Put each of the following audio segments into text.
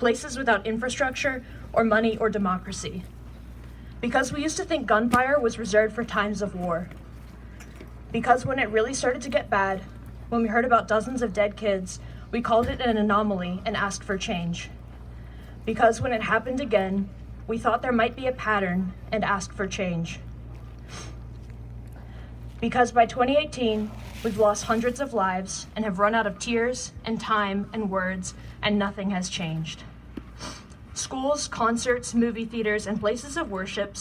places without infrastructure or money or democracy. Because we used to think gunfire was reserved for times of war. Because when it really started to get bad, when we heard about dozens of dead kids, we called it an anomaly and asked for change. Because when it happened again, we thought there might be a pattern and asked for change. Because by 2018, we've lost hundreds of lives and have run out of tears and time and words, and nothing has changed. Schools, concerts, movie theaters, and places of worship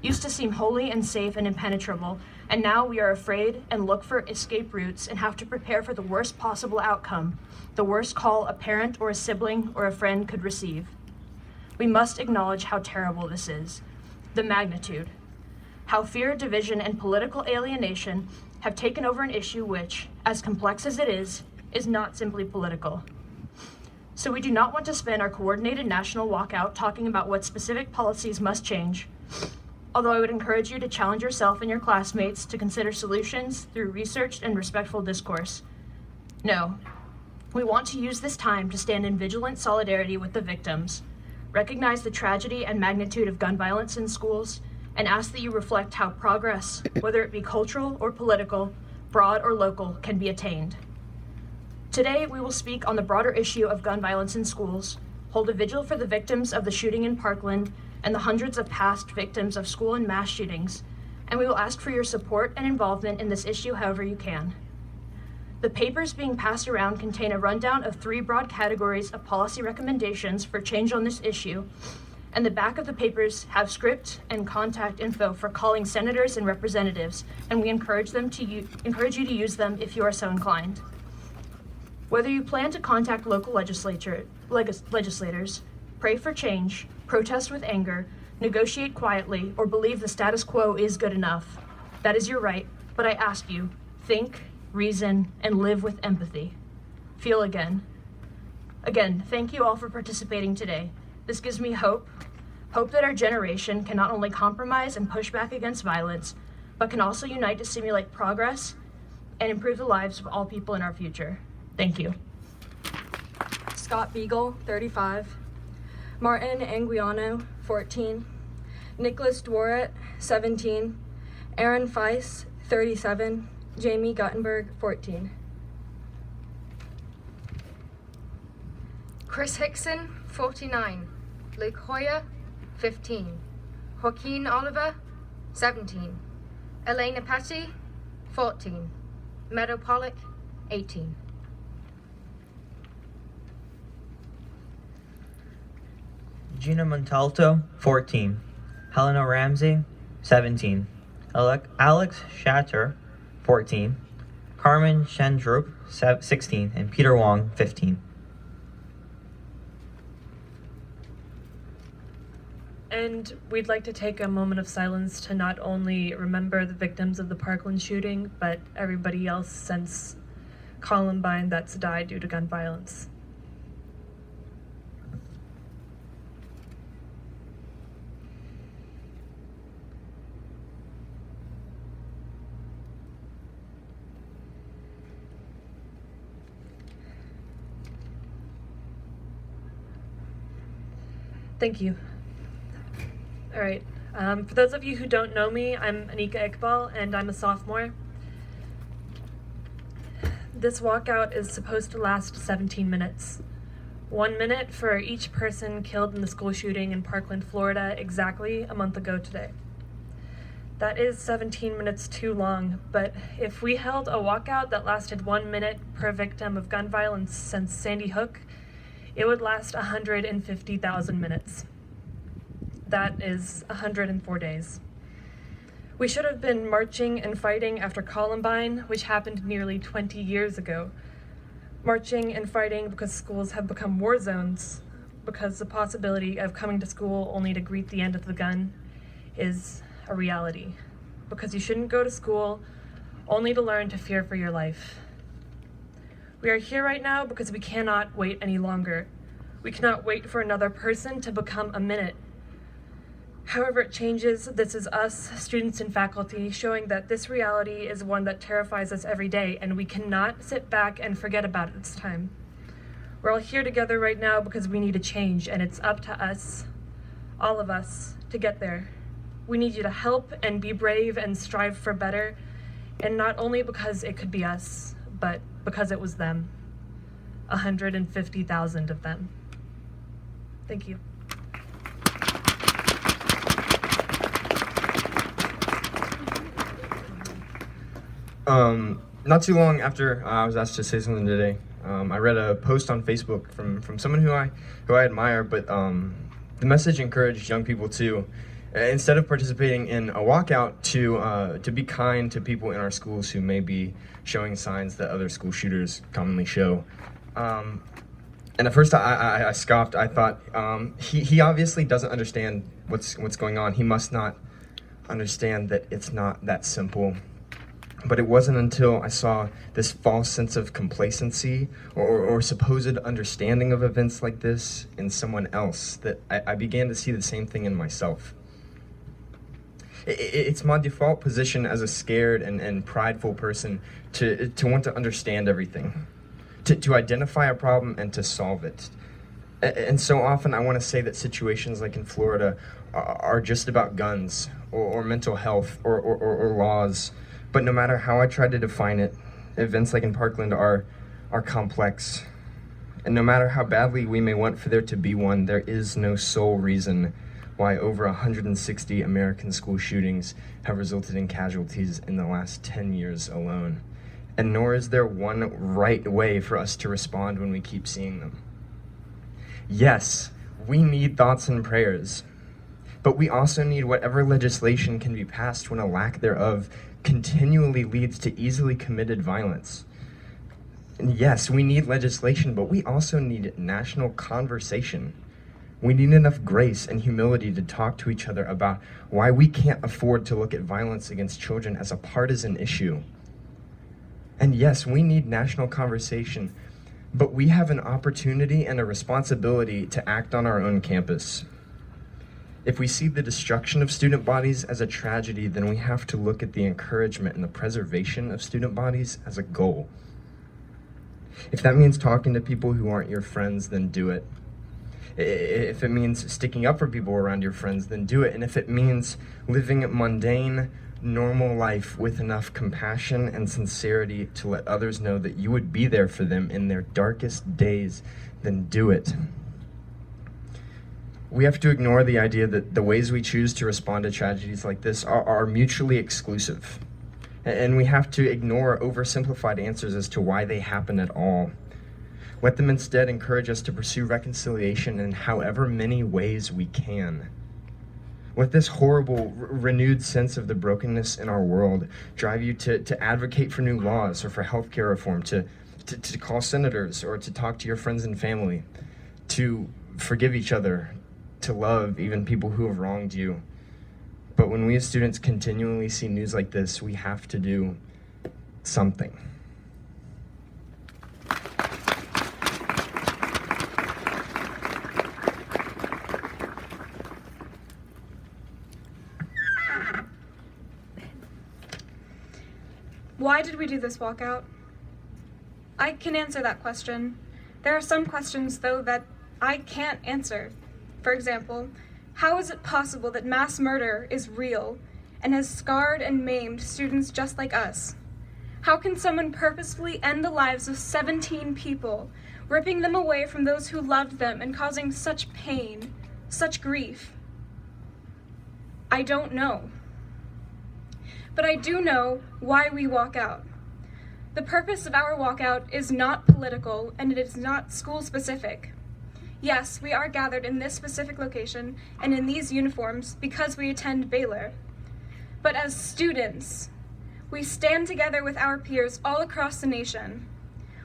used to seem holy and safe and impenetrable, and now we are afraid and look for escape routes and have to prepare for the worst possible outcome, the worst call a parent or a sibling or a friend could receive. We must acknowledge how terrible this is, the magnitude, how fear, division, and political alienation have taken over an issue which, as complex as it is not simply political. So we do not want to spend our coordinated national walkout talking about what specific policies must change, although I would encourage you to challenge yourself and your classmates to consider solutions through researched and respectful discourse. No, we want to use this time to stand in vigilant solidarity with the victims, recognize the tragedy and magnitude of gun violence in schools, and ask that you reflect how progress, whether it be cultural or political, broad or local, can be attained. Today, we will speak on the broader issue of gun violence in schools, hold a vigil for the victims of the shooting in Parkland and the hundreds of past victims of school and mass shootings, and we will ask for your support and involvement in this issue however you can. The papers being passed around contain a rundown of 3 broad categories of policy recommendations for change on this issue, and the back of the papers have script and contact info for calling senators and representatives, and we encourage you to use them if you are so inclined. Whether you plan to contact local legislators, pray for change, protest with anger, negotiate quietly, or believe the status quo is good enough, that is your right, but I ask you, think, reason, and live with empathy. Feel again. Again, thank you all for participating today. This gives me hope that our generation can not only compromise and push back against violence, but can also unite to stimulate progress and improve the lives of all people in our future. Thank you. Scott Beagle, 35. Martin Anguiano, 14. Nicholas Dworet, 17. Aaron Feiss, 37. Jamie Guttenberg, 14. Chris Hickson, 49. Luke Hoyer, 15. Joaquin Oliver, 17. Elena Petty, 14. Meadow Pollock, 18. Gina Montalto, 14. Helena Ramsey, 17. Alex Shatter, 14. Carmen Shendrup, 16. And Peter Wong, 15. And we'd like to take a moment of silence to not only remember the victims of the Parkland shooting, but everybody else since Columbine that's died due to gun violence. Thank you. All right, for those of you who don't know me, I'm Anika Iqbal, and I'm a sophomore. This walkout is supposed to last 17 minutes. 1 minute for each person killed in the school shooting in Parkland, Florida, exactly a month ago today. That is 17 minutes too long, but if we held a walkout that lasted 1 minute per victim of gun violence since Sandy Hook, it would last 150,000 minutes. That is 104 days. We should have been marching and fighting after Columbine, which happened nearly 20 years ago. Marching and fighting because schools have become war zones, because the possibility of coming to school only to greet the end of the gun is a reality. Because you shouldn't go to school only to learn to fear for your life. We are here right now because we cannot wait any longer. We cannot wait for another person to become a minute. However it changes, this is us, students and faculty, showing that this reality is one that terrifies us every day, and we cannot sit back and forget about it this time. We're all here together right now because we need a change, and it's up to us, all of us, to get there. We need you to help and be brave and strive for better, and not only because it could be us, but because it was them. 150,000 of them. Thank you. Not too long after I was asked to say something today, I read a post on Facebook from someone who I admire, but the message encouraged young people to, instead of participating in a walkout, to be kind to people in our schools who may be showing signs that other school shooters commonly show. And at first I scoffed. I thought, he obviously doesn't understand what's going on. He must not understand that it's not that simple. But it wasn't until I saw this false sense of complacency or supposed understanding of events like this in someone else that I began to see the same thing in myself. It's my default position as a scared and prideful person to want to understand everything, to identify a problem and to solve it. And so often I want to say that situations like in Florida are just about guns or mental health or laws. But no matter how I try to define it, events like in Parkland are complex. And no matter how badly we may want for there to be one, there is no sole reason why over 160 American school shootings have resulted in casualties in the last 10 years alone. And nor is there one right way for us to respond when we keep seeing them. Yes, we need thoughts and prayers, but we also need whatever legislation can be passed when a lack thereof continually leads to easily committed violence. And yes, we need legislation, but we also need national conversation. We need enough grace and humility to talk to each other about why we can't afford to look at violence against children as a partisan issue. And yes, we need national conversation, but we have an opportunity and a responsibility to act on our own campus. If we see the destruction of student bodies as a tragedy, then we have to look at the encouragement and the preservation of student bodies as a goal. If that means talking to people who aren't your friends, then do it. If it means sticking up for people around your friends, then do it. And if it means living a mundane, normal life with enough compassion and sincerity to let others know that you would be there for them in their darkest days, then do it. We have to ignore the idea that the ways we choose to respond to tragedies like this are mutually exclusive. And we have to ignore oversimplified answers as to why they happen at all. Let them instead encourage us to pursue reconciliation in however many ways we can. Let this horrible, renewed sense of the brokenness in our world drive you to advocate for new laws or for healthcare reform, to call senators or to talk to your friends and family, to forgive each other, to love even people who have wronged you. But when we as students continually see news like this, we have to do something. Why did we do this walkout? I can answer that question. There are some questions, though, that I can't answer. For example, how is it possible that mass murder is real and has scarred and maimed students just like us? How can someone purposefully end the lives of 17 people, ripping them away from those who loved them and causing such pain, such grief? I don't know. But I do know why we walk out. The purpose of our walkout is not political, and it is not school-specific. Yes, we are gathered in this specific location and in these uniforms because we attend Baylor. But as students, we stand together with our peers all across the nation.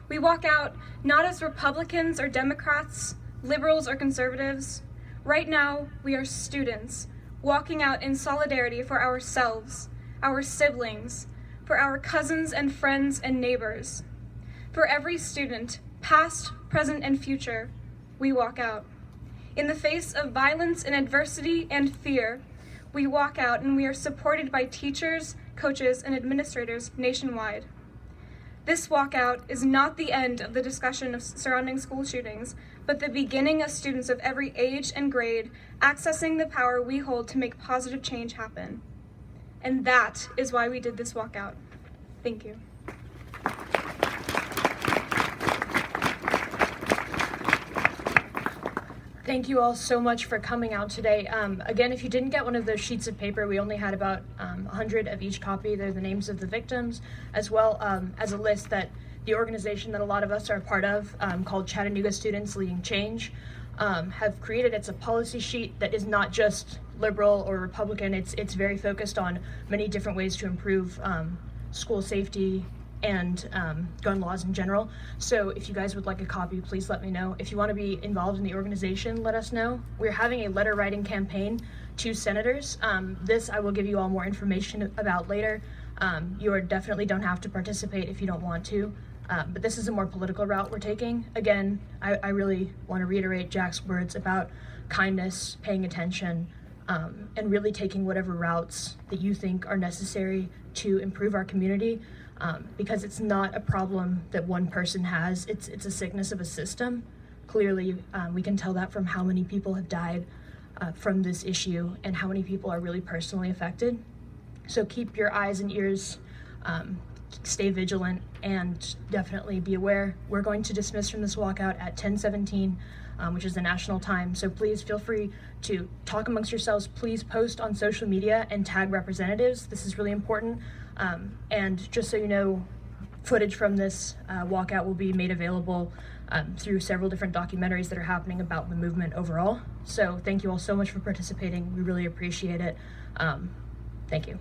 We walk out not as Republicans or Democrats, liberals or conservatives. Right now, we are students walking out in solidarity for ourselves, our siblings, for our cousins and friends and neighbors. For every student, past, present, and future, we walk out. In the face of violence and adversity and fear, we walk out and we are supported by teachers, coaches, and administrators nationwide. This walkout is not the end of the discussion of surrounding school shootings, but the beginning of students of every age and grade accessing the power we hold to make positive change happen. And that is why we did this walkout. Thank you. Thank you all so much for coming out today. Again, if you didn't get one of those sheets of paper, we only had about 100 of each copy. They're the names of the victims, as well as a list that the organization that a lot of us are a part of, called Chattanooga Students Leading Change, have created. It's a policy sheet that is not just liberal or Republican. It's very focused on many different ways to improve school safety and gun laws in general. So if you guys would like a copy, please let me know. If you want to be involved in the organization, let us know. We're having a letter writing campaign to senators. This I will give you all more information about later. You definitely don't have to participate if you don't want to, but this is a more political route we're taking. Again, I really want to reiterate Jack's words about kindness, paying attention, and really taking whatever routes that you think are necessary to improve our community. Because it's not a problem that one person has, it's a sickness of a system. Clearly, we can tell that from how many people have died from this issue and how many people are really personally affected. So keep your eyes and ears, stay vigilant, and definitely be aware. We're going to dismiss from this walkout at 10:17, which is the national time. So please feel free to talk amongst yourselves. Please post on social media and tag representatives. This is really important. And just so you know, footage from this walkout will be made available through several different documentaries that are happening about the movement overall. So thank you all so much for participating. We really appreciate it. Thank you.